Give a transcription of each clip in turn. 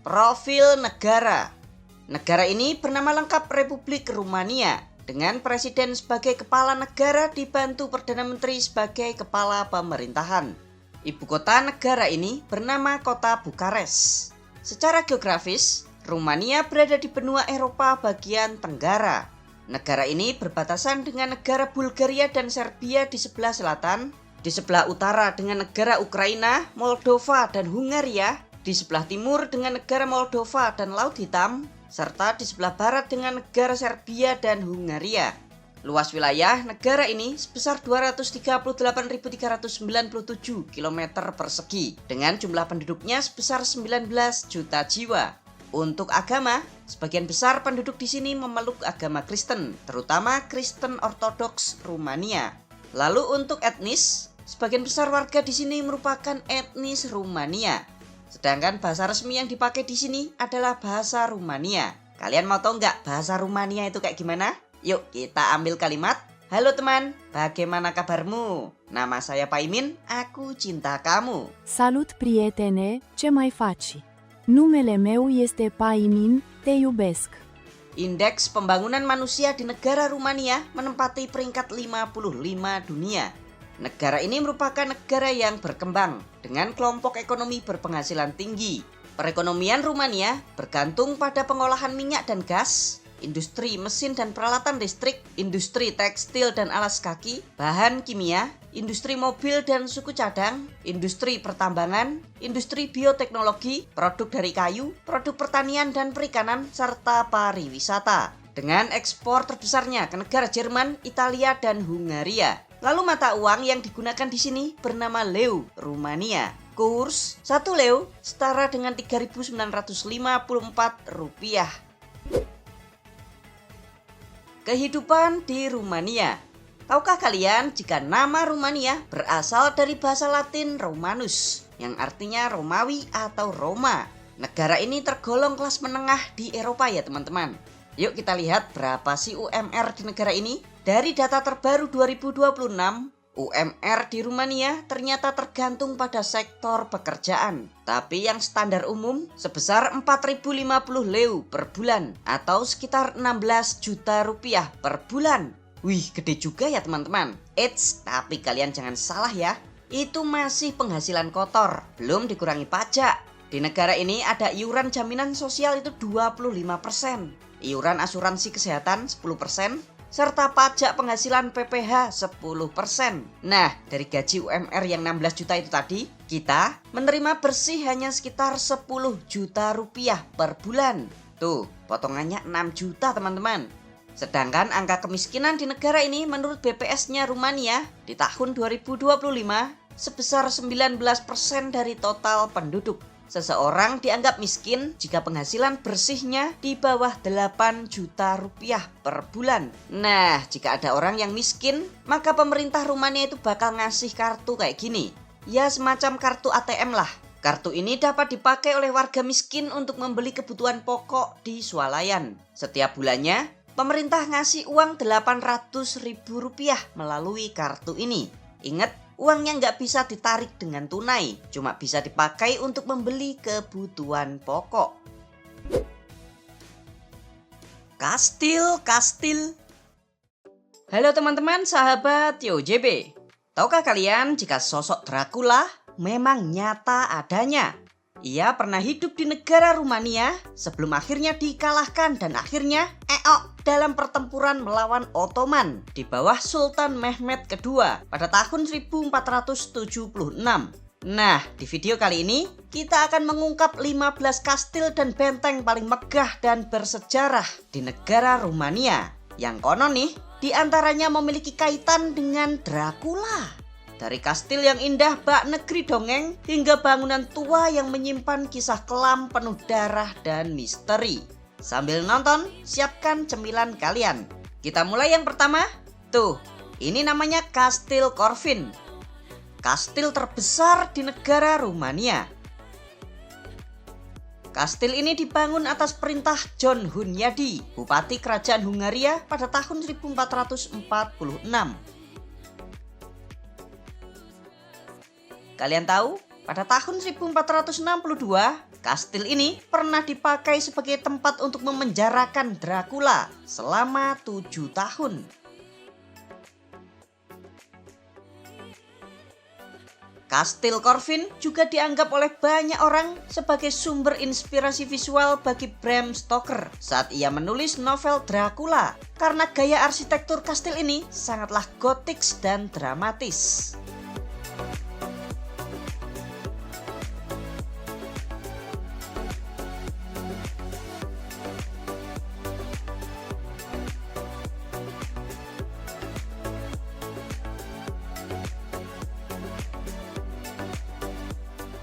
Profil negara. Negara ini bernama lengkap Republik Rumania, dengan presiden sebagai kepala negara dibantu Perdana Menteri sebagai kepala pemerintahan. Ibu kota negara ini bernama Kota Bukares. Secara geografis, Rumania berada di benua Eropa bagian tenggara. Negara ini berbatasan dengan negara Bulgaria dan Serbia di sebelah selatan, di sebelah utara dengan negara Ukraina, Moldova, dan Hungaria, di sebelah timur dengan negara Moldova dan Laut Hitam, serta di sebelah barat dengan negara Serbia dan Hungaria. Luas wilayah negara ini sebesar 238.397 km persegi, dengan jumlah penduduknya sebesar 19 juta jiwa. Untuk agama, sebagian besar penduduk di sini memeluk agama Kristen, terutama Kristen Ortodoks Rumania. Lalu untuk etnis, sebagian besar warga di sini merupakan etnis Rumania. Sedangkan bahasa resmi yang dipakai di sini adalah bahasa Rumania. Kalian mau tahu nggak bahasa Rumania itu kayak gimana? Yuk kita ambil kalimat. Halo teman, bagaimana kabarmu? Nama saya Paimin, aku cinta kamu. Salut prietene, ce mai faci? Numele meu este Paimin, te iubesc. Indeks pembangunan manusia di negara Rumania menempati peringkat 55 dunia. Negara ini merupakan negara yang berkembang dengan kelompok ekonomi berpenghasilan tinggi. Perekonomian Rumania bergantung pada pengolahan minyak dan gas, industri mesin dan peralatan listrik, industri tekstil dan alas kaki, bahan kimia, industri mobil dan suku cadang, industri pertambangan, industri bioteknologi, produk dari kayu, produk pertanian dan perikanan, serta pariwisata. Dengan ekspor terbesarnya ke negara Jerman, Italia, dan Hungaria. Lalu mata uang yang digunakan di sini bernama leu Rumania. Kurs 1 leu setara dengan 3.954 rupiah. Kehidupan di Rumania. Tahukah kalian jika nama Rumania berasal dari bahasa Latin Romanus, yang artinya Romawi atau Roma. Negara ini tergolong kelas menengah di Eropa ya teman-teman. Yuk kita lihat berapa sih UMR di negara ini. Dari data terbaru 2026, UMR di Rumania ternyata tergantung pada sektor pekerjaan. Tapi yang standar umum sebesar 4.050 leu per bulan atau sekitar 16 juta rupiah per bulan. Wih, gede juga ya teman-teman. Eits, tapi kalian jangan salah ya. Itu masih penghasilan kotor, belum dikurangi pajak. Di negara ini ada iuran jaminan sosial itu 25%, iuran asuransi kesehatan 10%, serta pajak penghasilan PPh 10%. Nah, dari gaji UMR yang 16 juta itu tadi, kita menerima bersih hanya sekitar 10 juta rupiah per bulan. Tuh, potongannya 6 juta teman-teman. Sedangkan angka kemiskinan di negara ini menurut BPS-nya Rumania di tahun 2025 sebesar 19% dari total penduduk. Seseorang dianggap miskin jika penghasilan bersihnya di bawah 8 juta rupiah per bulan. Nah, jika ada orang yang miskin, maka pemerintah Rumania itu bakal ngasih kartu kayak gini. Ya, semacam kartu ATM lah. Kartu ini dapat dipakai oleh warga miskin untuk membeli kebutuhan pokok di swalayan. Setiap bulannya, pemerintah ngasih uang 800.000 rupiah melalui kartu ini. Ingat, uangnya nggak bisa ditarik dengan tunai, cuma bisa dipakai untuk membeli kebutuhan pokok. Kastil. Halo teman-teman, sahabat YoJB. Tahukah kalian jika sosok Dracula memang nyata adanya? Ia pernah hidup di negara Rumania sebelum akhirnya dikalahkan dan akhirnya dalam pertempuran melawan Ottoman di bawah Sultan Mehmed II pada tahun 1476. Nah, di video kali ini kita akan mengungkap 15 kastil dan benteng paling megah dan bersejarah di negara Rumania. Yang konon nih, di antaranya memiliki kaitan dengan Dracula. Dari kastil yang indah bak negeri dongeng hingga bangunan tua yang menyimpan kisah kelam penuh darah dan misteri. Sambil nonton, siapkan cemilan kalian. Kita mulai yang pertama. Tuh, ini namanya Kastil Corvin. Kastil terbesar di negara Rumania. Kastil ini dibangun atas perintah John Hunyadi, Bupati Kerajaan Hungaria pada tahun 1446. Kalian tahu, pada tahun 1462 Kastil ini pernah dipakai sebagai tempat untuk memenjarakan Dracula selama 7 tahun. Kastil Corvin juga dianggap oleh banyak orang sebagai sumber inspirasi visual bagi Bram Stoker saat ia menulis novel Dracula, karena gaya arsitektur kastil ini sangatlah gotik dan dramatis.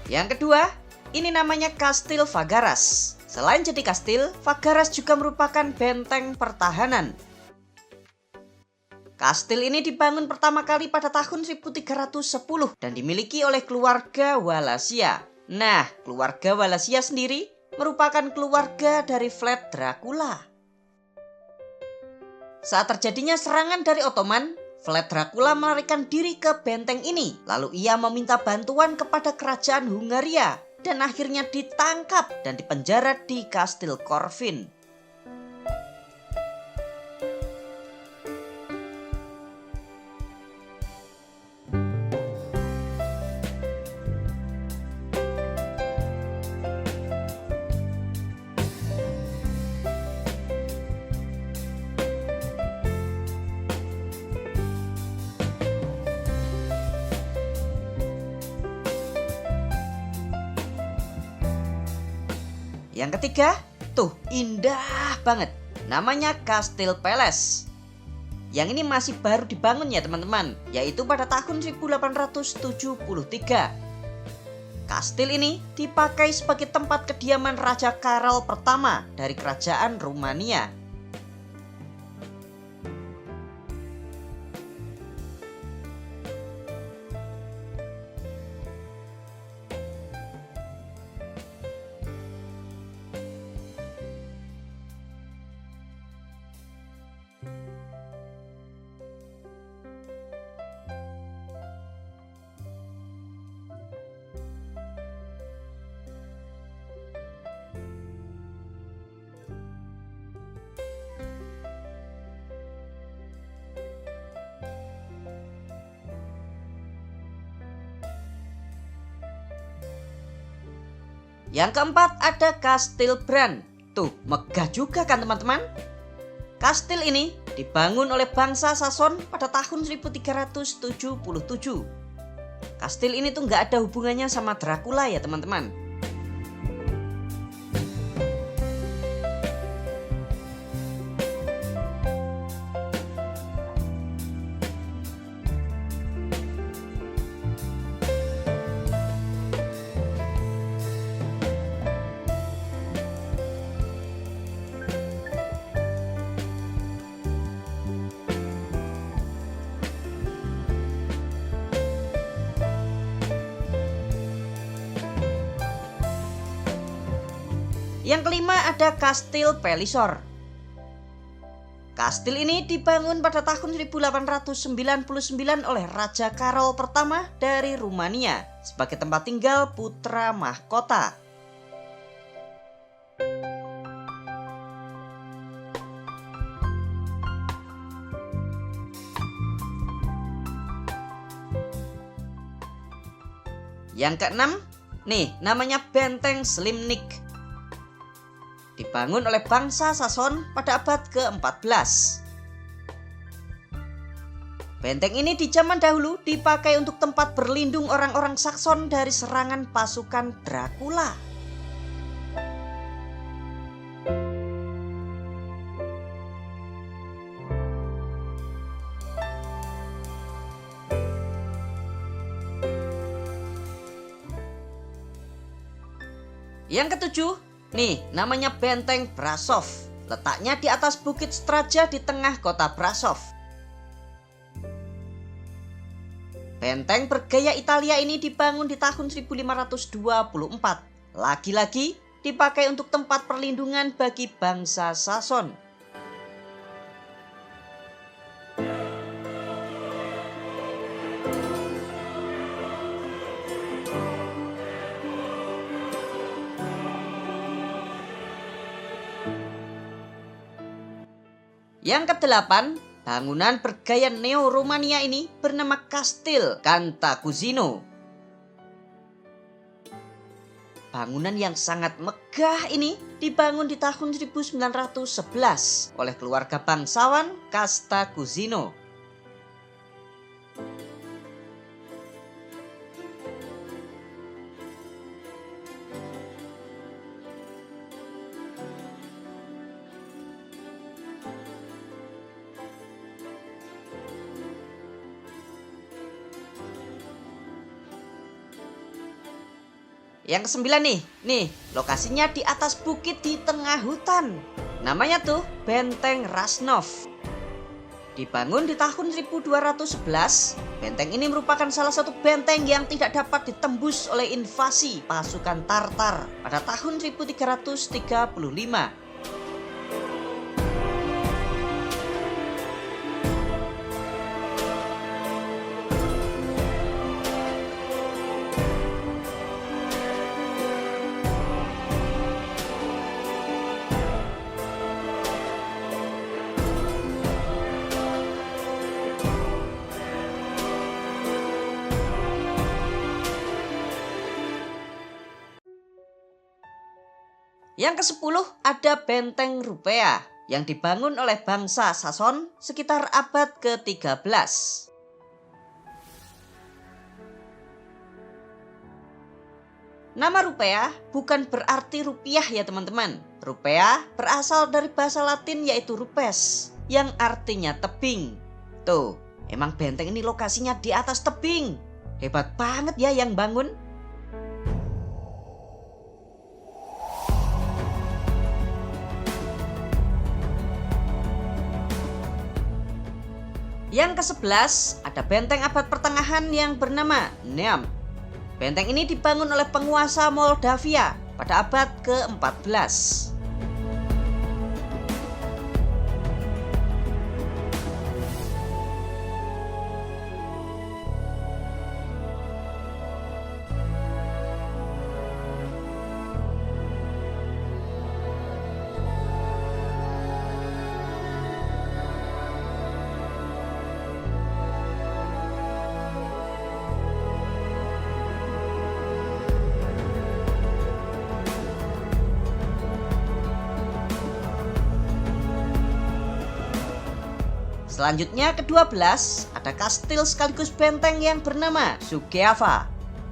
Yang kedua, ini namanya Kastil Vagaras. Selain jadi kastil, Vagaras juga merupakan benteng pertahanan. Kastil ini dibangun pertama kali pada tahun 1310 dan dimiliki oleh keluarga Wallachia. Nah, keluarga Wallachia sendiri merupakan keluarga dari Vlad Dracula. Saat terjadinya serangan dari Ottoman, Vlad Dracula melarikan diri ke benteng ini. Lalu ia meminta bantuan kepada kerajaan Hungaria dan akhirnya ditangkap dan dipenjara di Kastil Corvin. Yang ketiga, tuh indah banget. Namanya Kastil Palace. Yang ini masih baru dibangun ya teman-teman, yaitu pada tahun 1873. Kastil ini dipakai sebagai tempat kediaman Raja Karel pertama dari kerajaan Rumania. Yang keempat ada Kastil Bran. Tuh, megah juga kan teman-teman? Kastil ini dibangun oleh bangsa Sason pada tahun 1377. Kastil ini tuh nggak ada hubungannya sama Dracula ya teman-teman. Yang kelima ada Kastil Pelisor. Kastil ini dibangun pada tahun 1899 oleh Raja Karol pertama dari Rumania sebagai tempat tinggal putra mahkota. Yang keenam, nih namanya Benteng Slimnik. Dibangun oleh bangsa Sason pada abad ke-14. Benteng ini di zaman dahulu dipakai untuk tempat berlindung orang-orang Sakson dari serangan pasukan Dracula. Yang ketujuh, nih namanya Benteng Brasov. Letaknya di atas Bukit Straja di tengah kota Brasov. Benteng bergaya Italia ini dibangun di tahun 1524. Lagi-lagi dipakai untuk tempat perlindungan bagi bangsa Sason. Yang kedelapan, bangunan bergaya Neo-Romania ini bernama Kastil Cantacuzino. Bangunan yang sangat megah ini dibangun di tahun 1911 oleh keluarga bangsawan Cantacuzino. Yang kesembilan nih lokasinya di atas bukit di tengah hutan. Namanya tuh Benteng Rasnov. Dibangun di tahun 1211, benteng ini merupakan salah satu benteng yang tidak dapat ditembus oleh invasi pasukan Tartar pada tahun 1335. Yang ke-10 ada Benteng Rupea yang dibangun oleh bangsa Sason sekitar abad ke-13. Nama Rupea bukan berarti rupiah ya teman-teman. Rupea berasal dari bahasa Latin yaitu rupes yang artinya tebing. Tuh, emang benteng ini lokasinya di atas tebing. Hebat banget ya yang bangun. Yang ke-11 ada benteng abad pertengahan yang bernama Neam. Benteng ini dibangun oleh penguasa Moldavia pada abad ke-14. Selanjutnya ke-12 ada kastil sekaligus benteng yang bernama Suceava.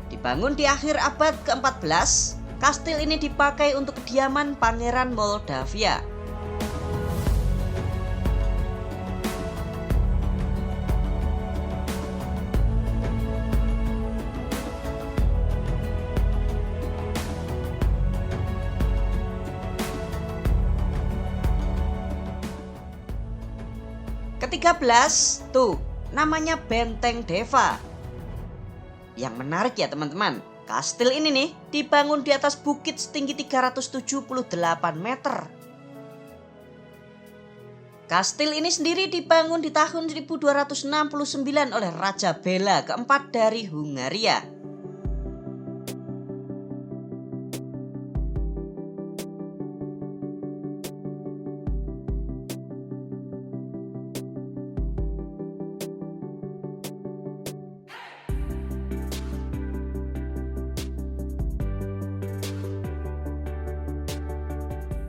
Dibangun di akhir abad ke-14, kastil ini dipakai untuk kediaman Pangeran Moldavia. Ke-13 tuh namanya Benteng Deva. Yang menarik ya teman-teman, kastil ini nih dibangun di atas bukit setinggi 378 meter. Kastil ini sendiri dibangun di tahun 1269 oleh Raja Bela keempat dari Hungaria.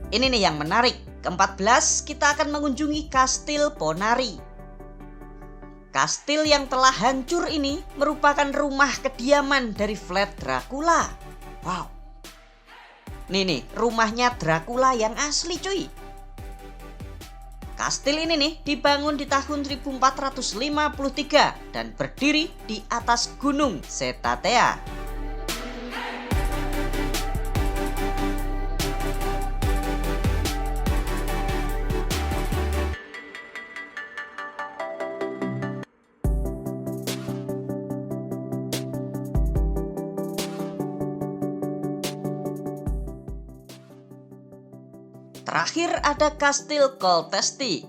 Ini nih yang menarik. Ke-14 kita akan mengunjungi Kastil Ponari. Kastil yang telah hancur ini merupakan rumah kediaman dari Vlad Dracula. Wow. Nih rumahnya Dracula yang asli cuy. Kastil ini nih dibangun di tahun 1453 dan berdiri di atas Gunung Setatea. Terakhir ada Kastil Koltesti.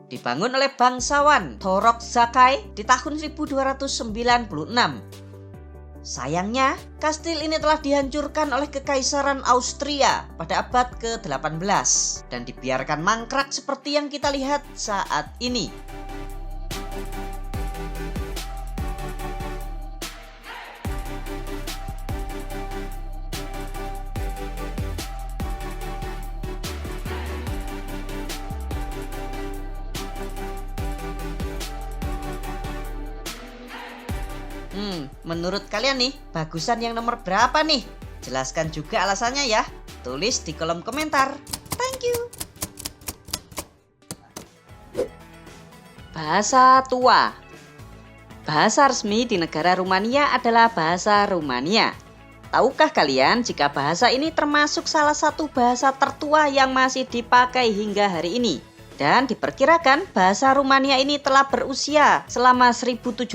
Dibangun oleh bangsawan Torok Zakai di tahun 1296. Sayangnya, kastil ini telah dihancurkan oleh Kekaisaran Austria pada abad ke-18 dan dibiarkan mangkrak seperti yang kita lihat saat ini. Menurut kalian nih, bagusan yang nomor berapa nih? Jelaskan juga alasannya ya. Tulis di kolom komentar. Thank you. Bahasa tua. Bahasa resmi di negara Rumania adalah bahasa Rumania. Tahukah kalian jika bahasa ini termasuk salah satu bahasa tertua yang masih dipakai hingga hari ini? Dan diperkirakan bahasa Rumania ini telah berusia selama 1700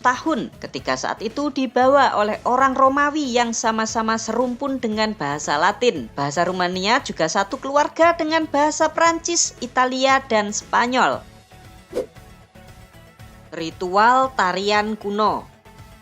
tahun ketika saat itu dibawa oleh orang Romawi yang sama-sama serumpun dengan bahasa Latin. Bahasa Rumania juga satu keluarga dengan bahasa Prancis, Italia, dan Spanyol. Ritual tarian kuno.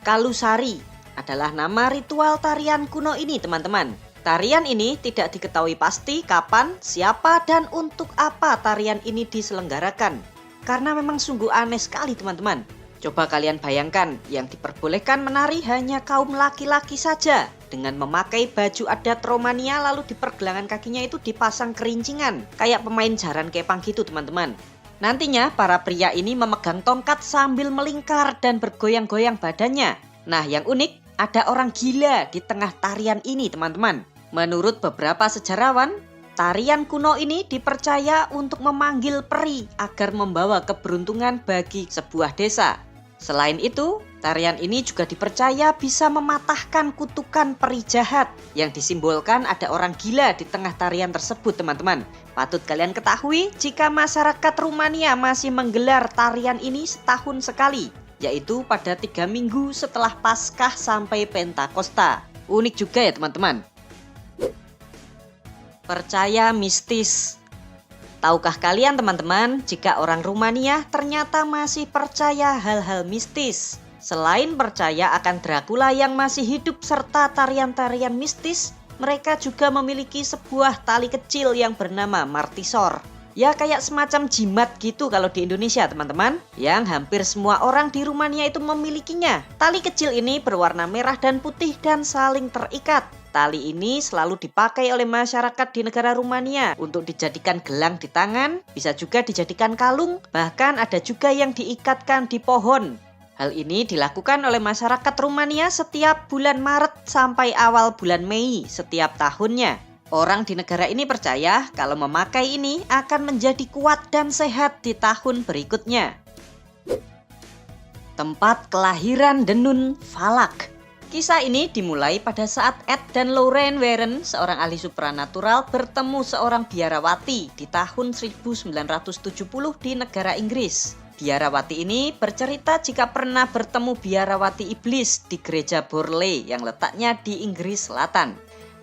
Kalusari adalah nama ritual tarian kuno ini, teman-teman. Tarian ini tidak diketahui pasti kapan, siapa, dan untuk apa tarian ini diselenggarakan. Karena memang sungguh aneh sekali, teman-teman. Coba kalian bayangkan, yang diperbolehkan menari hanya kaum laki-laki saja. Dengan memakai baju adat Romania lalu di pergelangan kakinya itu dipasang kerincingan. Kayak pemain jaran kepang gitu, teman-teman. Nantinya para pria ini memegang tongkat sambil melingkar dan bergoyang-goyang badannya. Nah, yang unik, ada orang gila di tengah tarian ini, teman-teman. Menurut beberapa sejarawan, tarian kuno ini dipercaya untuk memanggil peri agar membawa keberuntungan bagi sebuah desa. Selain itu, tarian ini juga dipercaya bisa mematahkan kutukan peri jahat yang disimbolkan ada orang gila di tengah tarian tersebut, teman-teman. Patut kalian ketahui jika masyarakat Rumania masih menggelar tarian ini setahun sekali, yaitu pada 3 minggu setelah Paskah sampai Pentakosta. Unik juga ya, teman-teman. Percaya mistis. Tahukah kalian, teman-teman, jika orang Rumania ternyata masih percaya hal-hal mistis? Selain percaya akan Dracula yang masih hidup serta tarian-tarian mistis, mereka juga memiliki sebuah tali kecil yang bernama martisor. Ya kayak semacam jimat gitu kalau di Indonesia, teman-teman. Yang hampir semua orang di Rumania itu memilikinya. Tali kecil ini berwarna merah dan putih dan saling terikat. Tali ini selalu dipakai oleh masyarakat di negara Rumania untuk dijadikan gelang di tangan, bisa juga dijadikan kalung, bahkan ada juga yang diikatkan di pohon. Hal ini dilakukan oleh masyarakat Rumania setiap bulan Maret sampai awal bulan Mei setiap tahunnya. Orang di negara ini percaya kalau memakai ini akan menjadi kuat dan sehat di tahun berikutnya. Tempat kelahiran Denun Falak. Kisah ini dimulai pada saat Ed dan Lorraine Warren, seorang ahli supranatural, bertemu seorang biarawati di tahun 1970 di negara Inggris. Biarawati ini bercerita jika pernah bertemu biarawati iblis di gereja Borley yang letaknya di Inggris Selatan.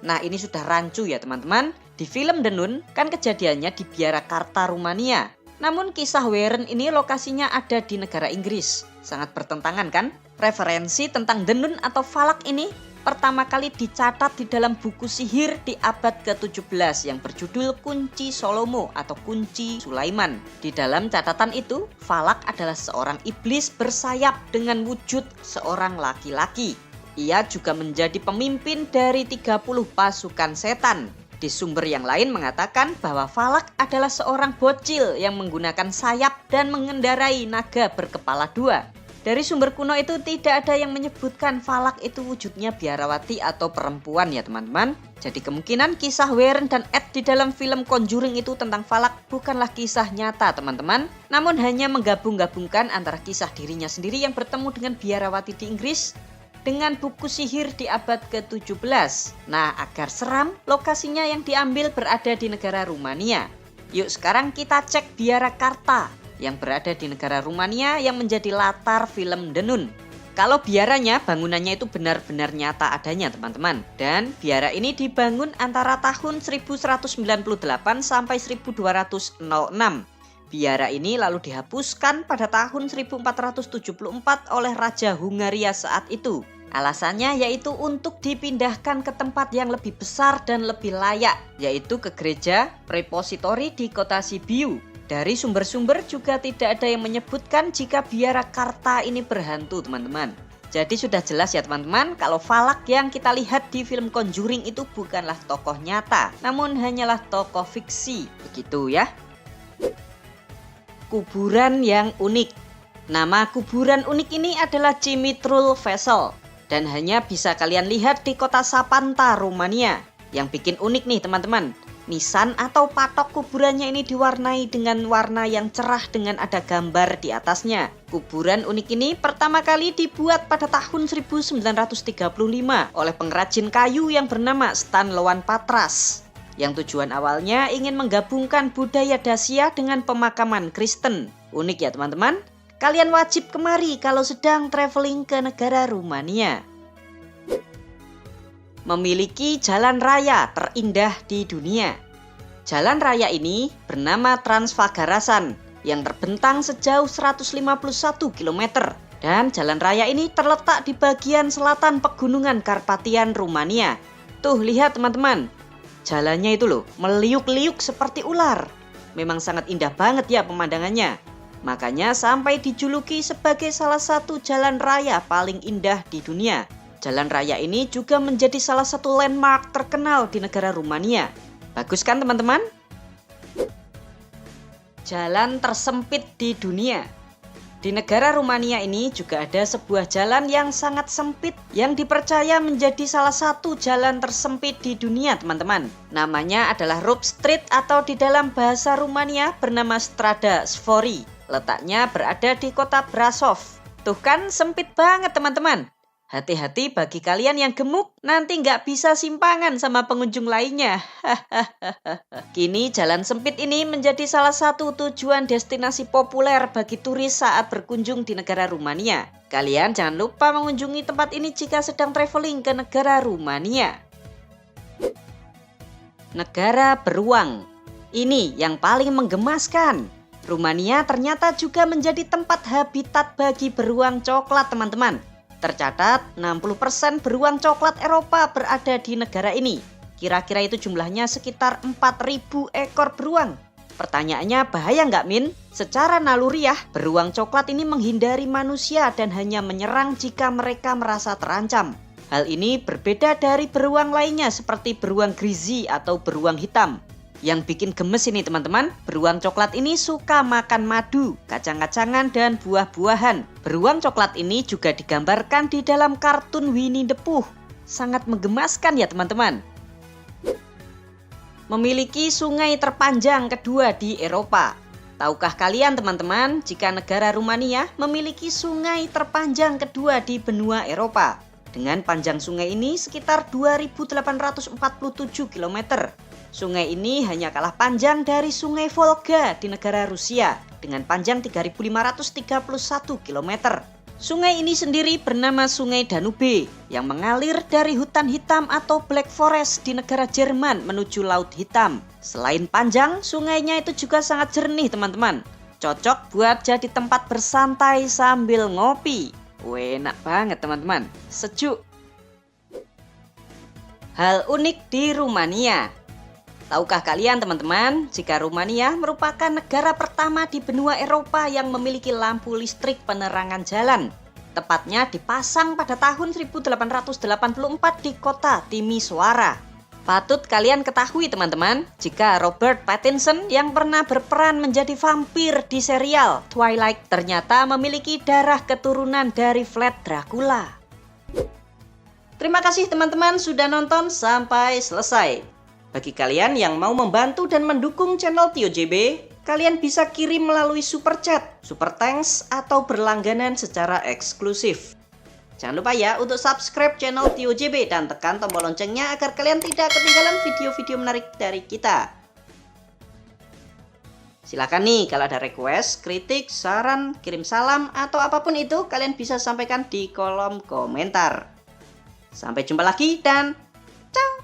Nah, ini sudah rancu ya, teman-teman. Di film The Nun kan kejadiannya di Biarakarta, Rumania. Namun kisah Warren ini lokasinya ada di negara Inggris. Sangat bertentangan kan? Referensi tentang The Nun atau Falak ini pertama kali dicatat di dalam buku sihir di abad ke-17 yang berjudul Kunci Solomo atau Kunci Sulaiman. Di dalam catatan itu, Falak adalah seorang iblis bersayap dengan wujud seorang laki-laki. Ia juga menjadi pemimpin dari 30 pasukan setan. Di sumber yang lain mengatakan bahwa Falak adalah seorang bocil yang menggunakan sayap dan mengendarai naga berkepala 2. Dari sumber kuno itu tidak ada yang menyebutkan Falak itu wujudnya biarawati atau perempuan ya, teman-teman. Jadi kemungkinan kisah Warren dan Ed di dalam film Conjuring itu tentang Falak bukanlah kisah nyata, teman-teman. Namun hanya menggabung-gabungkan antara kisah dirinya sendiri yang bertemu dengan biarawati di Inggris dengan buku sihir di abad ke-17. Nah, agar seram, lokasinya yang diambil berada di negara Rumania. Yuk sekarang kita cek Biarakarta yang berada di negara Rumania yang menjadi latar film The Nun. Kalau biaranya, bangunannya itu benar-benar nyata adanya, teman-teman. Dan biara ini dibangun antara tahun 1198 sampai 1206. Biara ini lalu dihapuskan pada tahun 1474 oleh Raja Hungaria saat itu. Alasannya yaitu untuk dipindahkan ke tempat yang lebih besar dan lebih layak, yaitu ke gereja prepositori di kota Sibiu. Dari sumber-sumber juga tidak ada yang menyebutkan jika biara Karta ini berhantu, teman-teman. Jadi sudah jelas ya teman-teman, kalau Valak yang kita lihat di film Conjuring itu bukanlah tokoh nyata, namun hanyalah tokoh fiksi, begitu ya. Kuburan yang unik. Nama kuburan unik ini adalah Cimitrul Vesel dan hanya bisa kalian lihat di kota Sapanta, Rumania. Yang bikin unik nih teman-teman, nisan atau patok kuburannya ini diwarnai dengan warna yang cerah dengan ada gambar di atasnya. Kuburan unik ini pertama kali dibuat pada tahun 1935 oleh pengrajin kayu yang bernama Stan Loan Patras. Yang tujuan awalnya ingin menggabungkan budaya Dacia dengan pemakaman Kristen. Unik ya teman-teman? Kalian wajib kemari kalau sedang traveling ke negara Rumania. Memiliki jalan raya terindah di dunia. Jalan raya ini bernama Transfagarasan yang terbentang sejauh 151 km. Dan jalan raya ini terletak di bagian selatan pegunungan Karpatian, Rumania. Tuh lihat teman-teman, jalannya itu loh meliuk-liuk seperti ular. Memang sangat indah banget ya pemandangannya. Makanya sampai dijuluki sebagai salah satu jalan raya paling indah di dunia. Jalan raya ini juga menjadi salah satu landmark terkenal di negara Rumania. Bagus kan teman-teman? Jalan tersempit di dunia. Di negara Rumania ini juga ada sebuah jalan yang sangat sempit yang dipercaya menjadi salah satu jalan tersempit di dunia teman-teman. Namanya adalah Rup Street atau di dalam bahasa Rumania bernama Strada Sfori. Letaknya berada di kota Brasov. Tuh kan sempit banget teman-teman. Hati-hati bagi kalian yang gemuk, nanti nggak bisa simpangan sama pengunjung lainnya. Kini jalan sempit ini menjadi salah satu tujuan destinasi populer bagi turis saat berkunjung di negara Rumania. Kalian jangan lupa mengunjungi tempat ini jika sedang traveling ke negara Rumania. Negara beruang. Ini yang paling menggemaskan. Rumania ternyata juga menjadi tempat habitat bagi beruang coklat teman-teman. Tercatat 60% beruang coklat Eropa berada di negara ini. Kira-kira itu jumlahnya sekitar 4.000 ekor beruang. Pertanyaannya bahaya nggak Min? Secara naluriah, beruang coklat ini menghindari manusia dan hanya menyerang jika mereka merasa terancam. Hal ini berbeda dari beruang lainnya seperti beruang grizzly atau beruang hitam. Yang bikin gemes ini teman-teman, beruang coklat ini suka makan madu, kacang-kacangan, dan buah-buahan. Beruang coklat ini juga digambarkan di dalam kartun Winnie the Pooh. Sangat menggemaskan ya teman-teman. Memiliki sungai terpanjang kedua di Eropa. Tahukah kalian teman-teman, jika negara Rumania memiliki sungai terpanjang kedua di benua Eropa. Dengan panjang sungai ini sekitar 2.847 km. Sungai ini hanya kalah panjang dari sungai Volga di negara Rusia dengan panjang 3.531 km. Sungai ini sendiri bernama Sungai Danube yang mengalir dari hutan hitam atau Black Forest di negara Jerman menuju Laut Hitam. Selain panjang, sungainya itu juga sangat jernih teman-teman. Cocok buat jadi tempat bersantai sambil ngopi. Enak banget teman-teman, sejuk. Hal unik di Rumania. Tahukah kalian teman-teman, jika Rumania merupakan negara pertama di benua Eropa yang memiliki lampu listrik penerangan jalan. Tepatnya dipasang pada tahun 1884 di kota Timisoara. Patut kalian ketahui teman-teman, jika Robert Pattinson yang pernah berperan menjadi vampir di serial Twilight ternyata memiliki darah keturunan dari Vlad Dracula. Terima kasih teman-teman sudah nonton sampai selesai. Bagi kalian yang mau membantu dan mendukung channel Tio JB, kalian bisa kirim melalui Super Chat, Super Thanks, atau berlangganan secara eksklusif. Jangan lupa ya untuk subscribe channel Tio JB dan tekan tombol loncengnya agar kalian tidak ketinggalan video-video menarik dari kita. Silakan nih kalau ada request, kritik, saran, kirim salam, atau apapun itu kalian bisa sampaikan di kolom komentar. Sampai jumpa lagi dan ciao!